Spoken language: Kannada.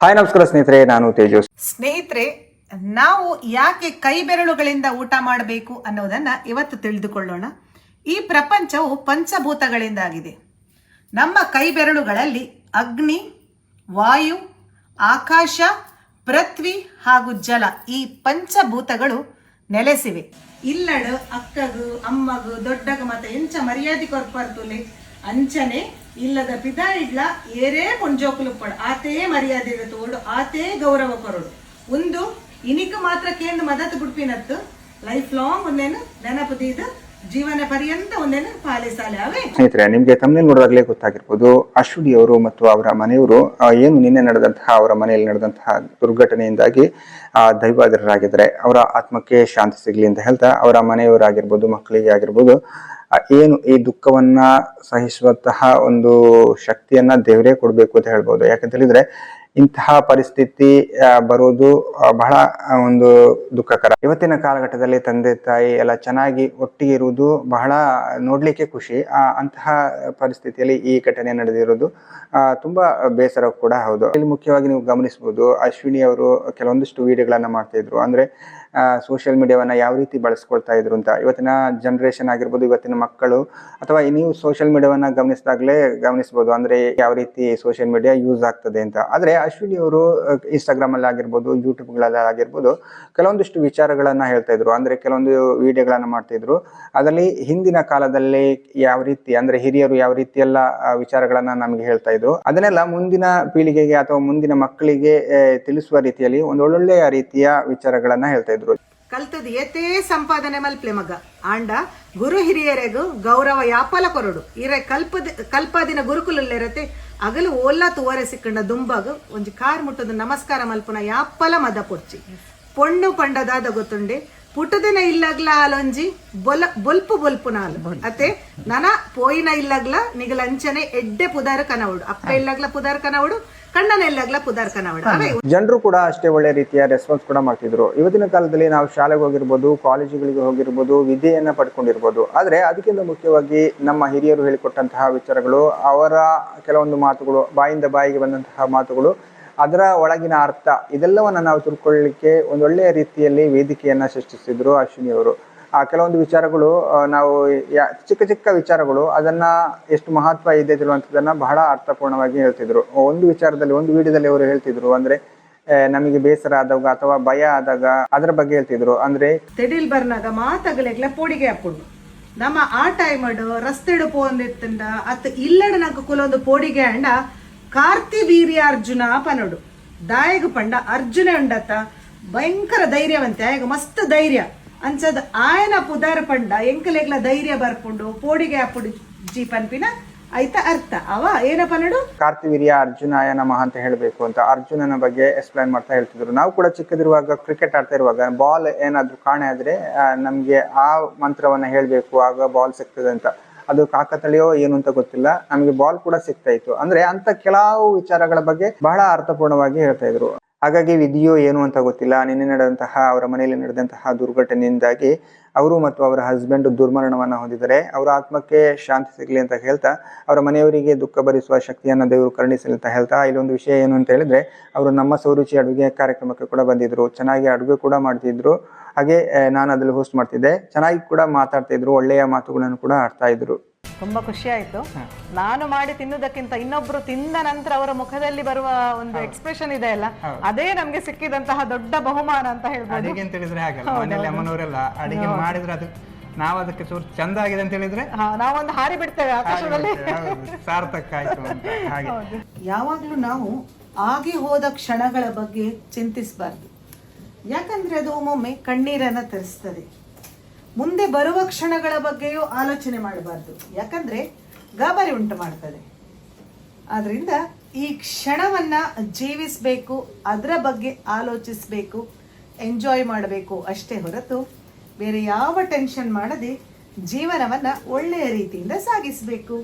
ಹಾಯ್ ನಮಸ್ಕಾರ ಸ್ನೇಹಿತರೆ, ನಾನು ತೇಜು. ಸ್ನೇಹಿತರೆ, ನಾವು ಯಾಕೆ ಕೈ ಬೆರಳುಗಳಿಂದ ಊಟ ಮಾಡಬೇಕು ಅನ್ನೋದನ್ನ ಇವತ್ತು ತಿಳಿದುಕೊಳ್ಳೋಣ. ಈ ಪ್ರಪಂಚವು ಪಂಚಭೂತಗಳಿಂದಾಗಿದೆ. ನಮ್ಮ ಕೈ ಬೆರಳುಗಳಲ್ಲಿ ಅಗ್ನಿ, ವಾಯು, ಆಕಾಶ, ಪೃಥ್ವಿ ಹಾಗೂ ಜಲ ಈ ಪಂಚಭೂತಗಳು ನೆಲೆಸಿವೆ. ಇಲ್ಲಡು ಅಕ್ಕಗು ಅಮ್ಮಗು ದೊಡ್ಡಗ ಮತ್ತೆ ಎಂಚ ಮರ್ಯಾದೆ ಕೊರ್ಪರ್ತುಲೆ ಅಂಚನೆ ಇಲ್ಲದ ಪಿದ ಇಡ್ಲ ಏರೇ ಪೊಂಜೋಕುಲು ಪಡ ಆತೇ ಮರ್ಯಾದೆ ತೋಡು ಆತೇ ಗೌರವ ಕೊರಡು ಒಂದು ಇನಿಕ ಮಾತ್ರ ಕೇಂದ್ರ ಮದತ್ ಬಿಡ್ಪಿನತ್ತು ಲೈಫ್ ಲಾಂಗ್ ಒಂದೇನು ನೆನಪುದಿದ್ದು ಜೀವನ ಪರ್ಯಂತ ಒಂದೇನು ಪಾಲಿಸಾಲೆ ಅವೇ. ಸ್ನೇಹಿತರೆ, ನಿಮ್ಗೆ ತಮ್ಮನೇಲಿ ನೋಡಿದಾಗಲೇ ಗೊತ್ತಾಗಿರ್ಬೋದು, ಅಶ್ವಿನಿ ಅವರು ಮತ್ತು ಅವರ ಮನೆಯವರು ಏನು ನಿನ್ನೆ ನಡೆದಂತಹ ಅವರ ಮನೆಯಲ್ಲಿ ನಡೆದಂತಹ ದುರ್ಘಟನೆಯಿಂದಾಗಿ ದೈವಾಧೀನರಾಗಿದ್ದಾರೆ. ಅವರ ಆತ್ಮಕ್ಕೆ ಶಾಂತಿ ಸಿಗ್ಲಿ ಅಂತ ಹೇಳ್ತಾ ಅವರ ಮನೆಯವರಾಗಿರ್ಬೋದು, ಮಕ್ಕಳಿಗೆ ಆಗಿರ್ಬೋದು, ಏನು ಈ ದುಃಖವನ್ನ ಸಹಿಸುವಂತಹ ಒಂದು ಶಕ್ತಿಯನ್ನ ದೇವರೇ ಕೊಡ್ಬೇಕು ಅಂತ ಹೇಳ್ಬೋದು. ಯಾಕಂತ ಹೇಳಿದ್ರೆ ಇಂತಹ ಪರಿಸ್ಥಿತಿ ಬರೋದು ಬಹಳ ಒಂದು ದುಃಖಕರ. ಇವತ್ತಿನ ಕಾಲಘಟ್ಟದಲ್ಲಿ ತಂದೆ ತಾಯಿ ಎಲ್ಲ ಚೆನ್ನಾಗಿ ಒಟ್ಟಿಗೆ ಇರುವುದು ಬಹಳ ನೋಡ್ಲಿಕ್ಕೆ ಖುಷಿ. ಅಂತಹ ಪರಿಸ್ಥಿತಿಯಲ್ಲಿ ಈ ಘಟನೆ ನಡೆದಿರೋದು ತುಂಬಾ ಬೇಸರ ಕೂಡ ಹೌದು. ಇಲ್ಲಿ ಮುಖ್ಯವಾಗಿ ನೀವು ಗಮನಿಸಬಹುದು, ಅಶ್ವಿನಿ ಅವರು ಕೆಲವೊಂದಿಷ್ಟು ವಿಡಿಯೋಗಳನ್ನ ಮಾಡ್ತಾ ಇದ್ರು. ಅಂದ್ರೆ ಸೋಷಿಯಲ್ ಮೀಡಿಯಾವನ್ನ ಯಾವ ರೀತಿ ಬಳಸ್ಕೊಳ್ತಾ ಇದ್ರು ಅಂತ. ಇವತ್ತಿನ ಜನರೇಷನ್ ಆಗಿರ್ಬೋದು, ಇವತ್ತಿನ ಮಕ್ಕಳು ಅಥವಾ ನೀವು ಸೋಷಿಯಲ್ ಮೀಡಿಯಾವನ್ನ ಗಮನಿಸಬಹುದು. ಅಂದ್ರೆ ಯಾವ ರೀತಿ ಸೋಷಿಯಲ್ ಮೀಡಿಯಾ ಯೂಸ್ ಆಗ್ತದೆ ಅಂತ. ಆದ್ರೆ ಅಶ್ವಿನಿ ಅವರು ಇನ್ಸ್ಟಾಗ್ರಾಮ್ ಅಲ್ಲಿ ಆಗಿರ್ಬೋದು, ಯೂಟ್ಯೂಬ್ಗಳಲ್ಲಿ ಆಗಿರ್ಬೋದು ಕೆಲವೊಂದಿಷ್ಟು ವಿಚಾರಗಳನ್ನ ಹೇಳ್ತಾ ಇದ್ರು. ಅಂದ್ರೆ ಕೆಲವೊಂದು ವಿಡಿಯೋಗಳನ್ನ ಮಾಡ್ತಾ ಇದ್ರು. ಅದರಲ್ಲಿ ಹಿಂದಿನ ಕಾಲದಲ್ಲಿ ಯಾವ ರೀತಿ ಅಂದ್ರೆ ಹಿರಿಯರು ಯಾವ ರೀತಿ ಎಲ್ಲ ವಿಚಾರಗಳನ್ನ ನಮ್ಗೆ ಹೇಳ್ತಾ ಇದ್ರು, ಅದನ್ನೆಲ್ಲ ಮುಂದಿನ ಪೀಳಿಗೆಗೆ ಅಥವಾ ಮುಂದಿನ ಮಕ್ಕಳಿಗೆ ತಿಳಿಸುವ ರೀತಿಯಲ್ಲಿ ಒಂದು ಒಳ್ಳೊಳ್ಳೆಯ ರೀತಿಯ ವಿಚಾರಗಳನ್ನ ಹೇಳ್ತಾ ಇದ್ರು. ಕಲ್ತದ ಏತೇ ಸಂಪಾದನೆ ಮಲ್ಪ್ಲೆ ಮಗ ಆಂಡ ಗುರು ಹಿರಿಯರೆಗೂ ಗೌರವ ಯಾಪಲ ಕೊರಡು ಇರೆ ಕಲ್ಪದಿನ ಗುರುಕುಲಲ್ಲಿರತ್ತೆ ಅಗಲು ಓಲ್ಲ ತುವರೆ ಸಿಕ್ಕಂಡ ದುಂಬಾಗ ಒಂಜಿ ಕಾರ್ ಮುಟ್ಟದ ನಮಸ್ಕಾರ ಮಲ್ಪುನ ಯಾಪಲ ಮದ ಪೊಡ್ಚಿ ಪೊಣ್ಣು ಪಂಡದಾದ ಗೊತ್ತುಂಡೆ ಪುಟ್ಟದಿನ ಇಲ್ಲಗ್ಲ ಆಲೊಂಜಿ ಬೊಲ್ಪು ನಾಲು ಅತ್ತೆ ನನ ಪೋಯಿನ ಇಲ್ಲಗ್ಲ ನಿಗಲ ಅಂಚನೆ ಎಡ್ಡೆ ಪುದಾರ ಕನವಡು ಅಕ್ಕ ಇಲ್ಲಗ್ಲ ಪುದಾರ ಕನವಡು ಕಣ್ಣನ ಇಲ್ಲಗ್ಲ ಪುದಾರ ಕನವಡು. ಜನರು ಕೂಡ ಅಷ್ಟೇ ಒಳ್ಳೆ ರೀತಿಯ ರೆಸ್ಪಾನ್ಸ್ ಕೂಡ ಮಾಡ್ತಿದ್ರು. ಇವತ್ತಿನ ಕಾಲದಲ್ಲಿ ನಾವು ಶಾಲೆಗೆ ಹೋಗಿರ್ಬೋದು, ಕಾಲೇಜುಗಳಿಗೆ ಹೋಗಿರ್ಬೋದು, ವಿದ್ಯೆಯನ್ನ ಪಡ್ಕೊಂಡಿರ್ಬೋದು. ಆದ್ರೆ ಅದಕ್ಕಿಂತ ಮುಖ್ಯವಾಗಿ ನಮ್ಮ ಹಿರಿಯರು ಹೇಳಿಕೊಟ್ಟಂತಹ ವಿಚಾರಗಳು, ಅವರ ಕೆಲವೊಂದು ಮಾತುಗಳು, ಬಾಯಿಂದ ಬಾಯಿಗೆ ಬಂದಂತಹ ಮಾತುಗಳು, ಅದರ ಒಳಗಿನ ಅರ್ಥ, ಇದೆಲ್ಲವನ್ನ ನಾವು ತಿಳ್ಕೊಳ್ಳಿಕ್ಕೆ ಒಂದೊಳ್ಳೆಯ ರೀತಿಯಲ್ಲಿ ವೇದಿಕೆಯನ್ನ ಸೃಷ್ಟಿಸಿದ್ರು ಅಶ್ವಿನಿ ಅವರು. ಆ ಕೆಲವೊಂದು ವಿಚಾರಗಳು ನಾವು ಚಿಕ್ಕ ಚಿಕ್ಕ ವಿಚಾರಗಳು ಅದನ್ನ ಎಷ್ಟು ಮಹತ್ವ ಇದೆ ತಿಳುವಂಥದ್ದನ್ನ ಬಹಳ ಅರ್ಥಪೂರ್ಣವಾಗಿ ಹೇಳ್ತಿದ್ರು. ಒಂದು ವಿಚಾರದಲ್ಲಿ, ಒಂದು ವಿಡಿಯೋದಲ್ಲಿ ಅವರು ಹೇಳ್ತಿದ್ರು, ಅಂದ್ರೆ ನಮಗೆ ಬೇಸರ ಆದಾಗ ಅಥವಾ ಭಯ ಆದಾಗ ಅದರ ಬಗ್ಗೆ ಹೇಳ್ತಿದ್ರು. ಅಂದ್ರೆ ತೆಡಿಲ್ ಬರ್ನಾಗ ಮಾತಗಳೆಗ್ಲ ಪೋಡಿಗೆ ಹಾಕೊಂಡು ನಮ್ಮ ಆ ಟೈಮ್ ರಸ್ತೆಡು ಪೋಂದಿತ್ತಂಡ ಅತ್ ಇಲ್ಲಡ ನಗ ಕುಲೊಂದು ಪೋಡಿಗೆ ಅಂಡ ಕಾರ್ತಿ ವೀರ್ಯಾರ್ಜುನ ಪನಡು ದಾಯಗ ಪಂಡ ಅರ್ಜುನ ಉಂಡತ್ತ ಭಯಂಕರ ಧೈರ್ಯವಂತೆ ಆಯಗ ಮಸ್ತ್ ಧೈರ್ಯ ಅಂಚದ ಆಯನ ಪುದಾರ ಪಂಡ ಎಂಕಲೆಗ್ಲ ಧೈರ್ಯ ಬರ್ಕೊಂಡು ಪೋಡಿಗೆ ಹಾಪುಡು ಜಿ ಪನ್ಪಿನ ಆಯ್ತಾ ಅರ್ಥ ಅವ ಏನಪ್ಪ ನಡು ಕಾರ್ತಿವೀರ್ಯ ಅರ್ಜುನಾಯ ನಮಃ ಅಂತ ಹೇಳ್ಬೇಕು ಅಂತ ಅರ್ಜುನನ ಬಗ್ಗೆ ಎಕ್ಸ್ಪ್ಲೈನ್ ಮಾಡ್ತಾ ಹೇಳ್ತಿದ್ರು. ನಾವು ಕೂಡ ಚಿಕ್ಕದಿರುವಾಗ ಕ್ರಿಕೆಟ್ ಆಡ್ತಾ ಇರುವಾಗ ಬಾಲ್ ಏನಾದ್ರೂ ಕಾಣೆ ಆದ್ರೆ ನಮ್ಗೆ ಆ ಮಂತ್ರವನ್ನ ಹೇಳ್ಬೇಕು, ಆಗ ಬಾಲ್ ಸಿಗ್ತದೆ ಅಂತ. ಅದು ಕಾಕತಳಿಯೋ ಏನು ಅಂತ ಗೊತ್ತಿಲ್ಲ, ನಮಗೆ ಬಾಲ್ ಕೂಡ ಸಿಗ್ತಾ ಇತ್ತು. ಅಂದ್ರೆ ಅಂತ ಕೆಲವು ವಿಚಾರಗಳ ಬಗ್ಗೆ ಬಹಳ ಅರ್ಥಪೂರ್ಣವಾಗಿ ಹೇಳ್ತಾ ಇದ್ರು. ಹಾಗಾಗಿ ವಿಧಿಯೋ ಏನು ಅಂತ ಗೊತ್ತಿಲ್ಲ, ನಿನ್ನೆ ನಡೆದಂತಹ ಅವರ ಮನೆಯಲ್ಲಿ ನಡೆದಂತಹ ದುರ್ಘಟನೆಯಿಂದಾಗಿ ಅವರು ಮತ್ತು ಅವರ ಹಸ್ಬೆಂಡ್ ದುರ್ಮರಣವನ್ನ ಹೊಂದಿದ್ದಾರೆ. ಅವರ ಆತ್ಮಕ್ಕೆ ಶಾಂತಿ ಸಿಗ್ಲಿ ಅಂತ ಹೇಳ್ತಾ, ಅವರ ಮನೆಯವರಿಗೆ ದುಃಖ ಭರಿಸುವ ಶಕ್ತಿಯನ್ನ ದೇವರು ಕರುಣಿಸಲಿ ಅಂತ ಹೇಳ್ತಾ, ಇಲ್ಲೊಂದು ವಿಷಯ ಏನು ಅಂತ ಹೇಳಿದ್ರೆ, ಅವರು ನಮ್ಮ ಸೌರುಚಿ ಅಡುಗೆ ಕಾರ್ಯಕ್ರಮಕ್ಕೆ ಕೂಡ ಬಂದಿದ್ರು. ಚೆನ್ನಾಗಿ ಅಡುಗೆ ಕೂಡ ಮಾಡ್ತಿದ್ರು. ಹಾಗೆ ನಾನು ಅದ್ರಲ್ಲಿ ಹೋಸ್ಟ್ ಮಾಡ್ತಿದ್ದೆ. ಚೆನ್ನಾಗಿ ಕೂಡ ಮಾತಾಡ್ತಾ ಇದ್ರು, ಒಳ್ಳೆಯ ಮಾತುಗಳನ್ನು ಕೂಡ ಆಡ್ತಾ ಇದ್ರು. ತುಂಬಾ ಖುಷಿ ಆಯ್ತು. ನಾನು ಮಾಡಿ ತಿನ್ನುವುದಕ್ಕಿಂತ ಇನ್ನೊಬ್ರು ತಿಂದ ನಂತರ ಅವರ ಮುಖದಲ್ಲಿ ಬರುವ ಒಂದು ಎಕ್ಸ್ಪ್ರೆಷನ್ ಇದೆ ಅಲ್ಲ, ಅದೇ ನಮ್ಗೆ ಸಿಕ್ಕಿದಂತಹ ದೊಡ್ಡ ಬಹುಮಾನ ಅಂತ ಹೇಳ್ಬೋದು. ಅಡಿಗೆ ಅಂತ ಹೇಳಿದ್ರೆ ಹಾಗಲ್ಲ, ಮನೇಲಿ ಅಮ್ಮನವರೆಲ್ಲ ಅಡಿಗೆ ಮಾಡಿದ್ರೆ ಅದು ನಾವು ಅದಕ್ಕೆ ಚಂದ ಆಗಿದೆ ಅಂತ ಹೇಳಿದ್ರೆ ನಾವೊಂದು ಹಾರಿ ಬಿಡ್ತೇವೆ ಆಕಾಶದಲ್ಲಿ, ಸಾರ್ಥಕ ಆಯ್ತು ಅಂತ. ಹಾಗೆ ಯಾವಾಗ್ಲೂ ನಾವು ಆಗಿ ಹೋದ ಕ್ಷಣಗಳ ಬಗ್ಗೆ ಚಿಂತಿಸಬಾರ್ದು. ಯಾಕಂದ್ರೆ ಅದು ಒಮ್ಮೊಮ್ಮೆ ಕಣ್ಣೀರನ್ನ ತರಿಸ್ತದೆ. ಮುಂದೆ ಬರುವ ಕ್ಷಣಗಳ ಬಗ್ಗೆಯೂ ಆಲೋಚನೆ ಮಾಡಬಾರ್ದು, ಯಾಕಂದ್ರೆ ಗಾಬರಿ ಉಂಟು ಮಾಡ್ತದೆ. ಆದ್ರಿಂದ ಈ ಕ್ಷಣವನ್ನ ಜೀವಿಸಬೇಕು, ಅದರ ಬಗ್ಗೆ ಆಲೋಚಿಸಬೇಕು, ಎಂಜಾಯ್ ಮಾಡಬೇಕು ಅಷ್ಟೇ ಹೊರತು ಬೇರೆ ಯಾವ ಟೆನ್ಷನ್ ಮಾಡದೆ ಜೀವನವನ್ನ ಒಳ್ಳೆಯ ರೀತಿಯಿಂದ ಸಾಗಿಸಬೇಕು.